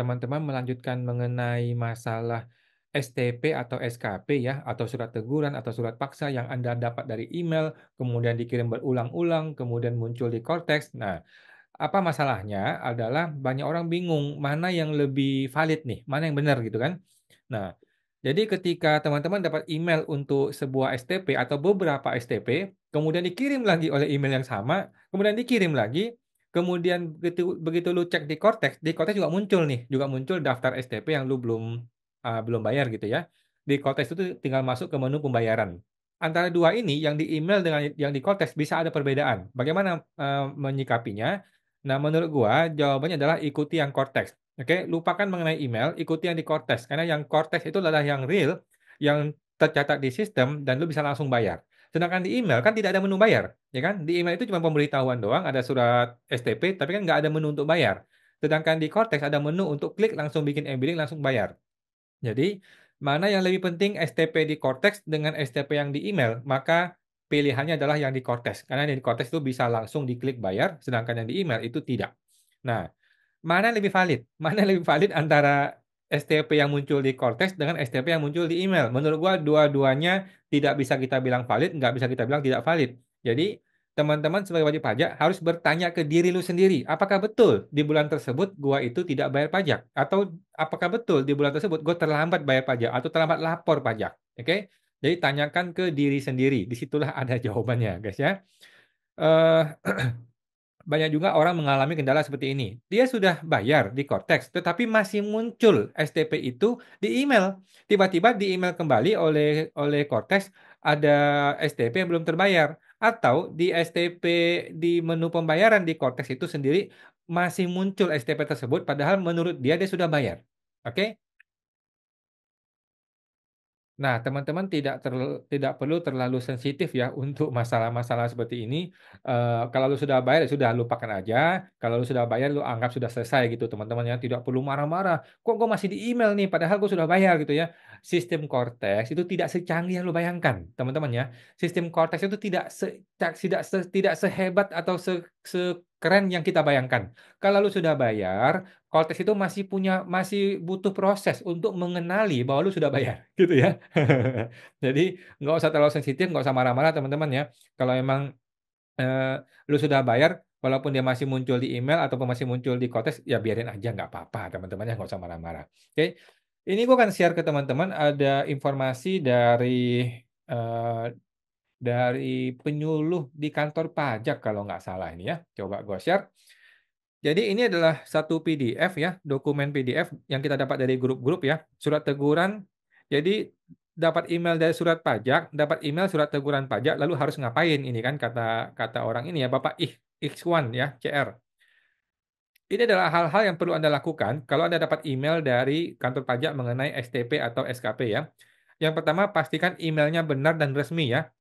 teman-teman melanjutkan mengenai masalah STP atau SKP ya, atau surat teguran atau surat paksa yang Anda dapat dari email, kemudian dikirim berulang-ulang, kemudian muncul di Cortex. Nah, apa masalahnya adalah banyak orang bingung mana yang lebih valid nih, mana yang benar gitu kan. Nah, jadi ketika teman-teman dapat email untuk sebuah STP atau beberapa STP, kemudian dikirim lagi oleh email yang sama, kemudian dikirim lagi, kemudian begitu begitu lu cek di Cortex juga muncul nih, juga muncul daftar STP yang lu belum bayar gitu ya. Di Cortex itu tinggal masuk ke menu pembayaran. Antara dua ini yang di email dengan yang di Cortex bisa ada perbedaan. Bagaimana, menyikapinya? Nah, menurut gua jawabannya adalah ikuti yang Cortex. Oke, lupakan mengenai email, ikuti yang di Cortex. Karena yang Cortex itu adalah yang real, yang tercatat di sistem dan lu bisa langsung bayar. Sedangkan di email kan tidak ada menu bayar, ya kan? Di email itu cuma pemberitahuan doang, ada surat STP, tapi kan nggak ada menu untuk bayar. Sedangkan di Cortex ada menu untuk klik langsung bikin e-billing langsung bayar. Jadi, mana yang lebih penting STP di Cortex dengan STP yang di email? Maka pilihannya adalah yang di Cortex. Karena yang di Cortex itu bisa langsung diklik bayar, sedangkan yang di email itu tidak. Nah, mana yang lebih valid? Mana yang lebih valid antara STP yang muncul di Cortex dengan STP yang muncul di email? Menurut gua dua-duanya tidak bisa kita bilang valid, nggak bisa kita bilang tidak valid. Jadi, teman-teman sebagai wajib pajak harus bertanya ke diri lu sendiri, apakah betul di bulan tersebut gua itu tidak bayar pajak? Atau apakah betul di bulan tersebut gua terlambat bayar pajak atau terlambat lapor pajak? Oke? Jadi tanyakan ke diri sendiri. Disitulah ada jawabannya, guys ya. Eh, Banyak juga orang mengalami kendala seperti ini. Dia sudah bayar di Cortex, tetapi masih muncul STP itu di email. Tiba-tiba di email kembali oleh Cortex ada STP yang belum terbayar. Atau di STP di menu pembayaran di Cortex itu sendiri masih muncul STP tersebut, padahal menurut dia sudah bayar. Oke? Nah, teman-teman tidak perlu terlalu sensitif ya untuk masalah-masalah seperti ini. Kalau lu sudah bayar, ya sudah lupakan aja. Kalau lu sudah bayar, lu anggap sudah selesai gitu, teman-teman ya. Tidak perlu marah-marah. "Kok gue masih di email nih, padahal gue sudah bayar," gitu ya. Sistem Cortex itu tidak secanggih yang lu bayangkan, teman-teman ya. Sistem Cortex itu tidak sehebat atau sekeren yang kita bayangkan. Kalau lu sudah bayar, Cortex itu masih butuh proses untuk mengenali bahwa lu sudah bayar, gitu ya. Jadi nggak usah terlalu sensitif, nggak usah marah-marah teman-teman ya. Kalau emang lu sudah bayar, walaupun dia masih muncul di email ataupun masih muncul di kotes, ya biarin aja nggak apa-apa teman-teman ya, nggak usah marah-marah. Oke, ini gue akan share ke teman-teman ada informasi eee, dari penyuluh di kantor pajak kalau nggak salah ini ya. Coba gue share. Jadi ini adalah satu PDF ya, dokumen PDF yang kita dapat dari grup-grup ya, surat teguran. Jadi dapat email dari surat pajak, dapat email surat teguran pajak, lalu harus ngapain ini kan kata kata orang ini ya, Bapak Ikhwan ya, CR. Ini adalah hal-hal yang perlu Anda lakukan kalau Anda dapat email dari kantor pajak mengenai STP atau SKP ya. Yang pertama, pastikan emailnya benar dan resmi ya.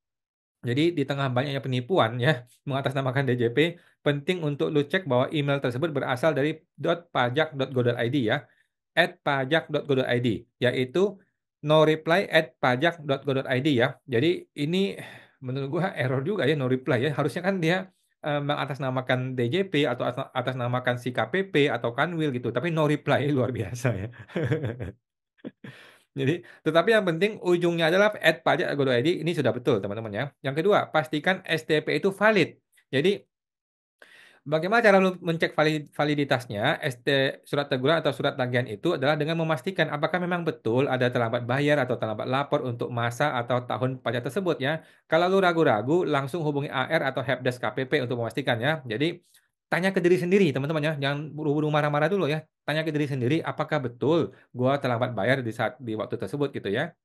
Jadi di tengah banyaknya penipuan ya mengatasnamakan DJP, penting untuk lu cek bahwa email tersebut berasal dari .pajak.go.id ya, @pajak.go.id, yaitu noreply@pajak.go.id ya. Jadi ini menurut gua error juga ya no reply ya. Harusnya kan dia mengatasnamakan DJP atau atasnamakan si KPP atau Kanwil gitu, tapi no reply luar biasa ya. Jadi, tetapi yang penting ujungnya adalah @pajak.go.id ini sudah betul teman-teman ya. Yang kedua, pastikan STP itu valid. Jadi, bagaimana cara lu mencek validitasnya? Surat teguran atau surat tagihan itu adalah dengan memastikan apakah memang betul ada terlambat bayar atau terlambat lapor untuk masa atau tahun pajak tersebut ya. Kalau lu ragu-ragu, langsung hubungi AR atau helpdesk KPP untuk memastikan ya. Jadi, tanya ke diri sendiri teman-teman ya. Jangan buru-buru marah-marah dulu ya. Tanya ke diri sendiri apakah betul gua terlambat bayar di waktu tersebut gitu ya.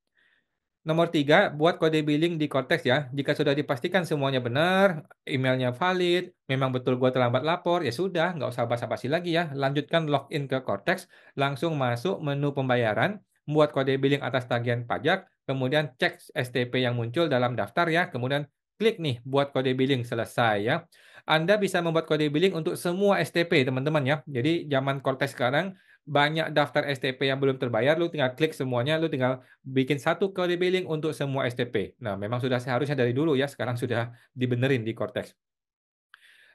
Nomor tiga, buat kode billing di Cortex ya. Jika sudah dipastikan semuanya benar, emailnya valid, memang betul gua terlambat lapor, ya sudah, nggak usah basa-basi lagi ya. Lanjutkan login ke Cortex, langsung masuk menu pembayaran, buat kode billing atas tagihan pajak, kemudian cek STP yang muncul dalam daftar ya, kemudian klik nih buat kode billing selesai ya. Anda bisa membuat kode billing untuk semua STP teman-teman ya. Jadi zaman Cortex sekarang banyak daftar STP yang belum terbayar, lu tinggal klik semuanya, lu tinggal bikin satu kode billing untuk semua STP. Nah, memang sudah seharusnya dari dulu ya, sekarang sudah dibenerin di Cortex.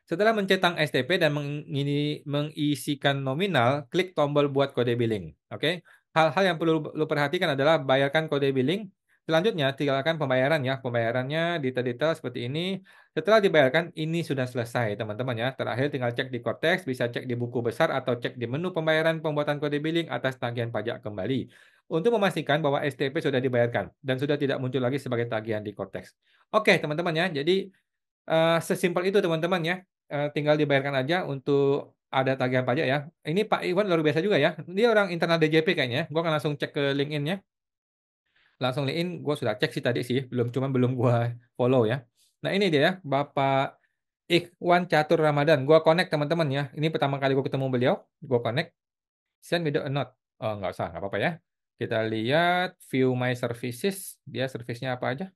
Setelah mencetang STP dan mengisikan nominal, klik tombol buat kode billing. Oke. Hal-hal yang perlu lu perhatikan adalah bayarkan kode billing. Selanjutnya, tinggalkan pembayaran ya. Pembayarannya detail-detail seperti ini. Setelah dibayarkan, ini sudah selesai, teman-teman ya. Terakhir tinggal cek di Cortex, bisa cek di buku besar atau cek di menu pembayaran pembuatan kode billing atas tagihan pajak kembali. Untuk memastikan bahwa STP sudah dibayarkan dan sudah tidak muncul lagi sebagai tagihan di Cortex. Oke, teman-teman ya. Jadi sesimpel itu teman-teman ya. Tinggal dibayarkan aja untuk ada tagihan pajak ya. Ini Pak Iwan luar biasa juga ya. Dia orang internal DJP kayaknya. Gue akan langsung cek ke LinkedIn-nya. Langsung LinkedIn gue sudah cek sih tadi sih, belum gue follow ya. Nah, ini dia ya, Bapak Ikhwan Catur Ramadan. Gue connect teman-teman ya. Ini pertama kali gue ketemu beliau, gue connect. Send me a note. Oh, nggak usah, nggak apa-apa ya. Kita lihat view my services. Dia servisnya apa aja?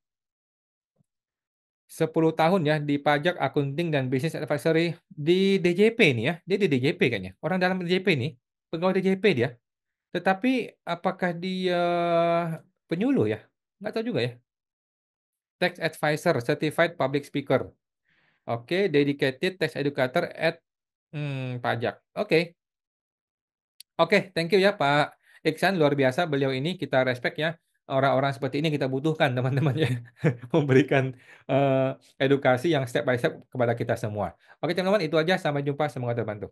10 tahun ya di pajak, akunting, dan bisnis advisory di DJP nih ya. Dia di DJP kayaknya. Orang dalam DJP nih. Pegawai DJP dia. Tetapi apakah dia penyuluh ya? Nggak tahu juga ya. Tax advisor, certified public speaker. Oke, dedicated tax educator at pajak. Oke. Oke, thank you ya Pak Iksan, luar biasa beliau ini, kita respect ya. Orang-orang seperti ini kita butuhkan teman-teman ya. Memberikan edukasi yang step by step kepada kita semua. Oke teman-teman, itu aja. Sampai jumpa, semoga terbantu.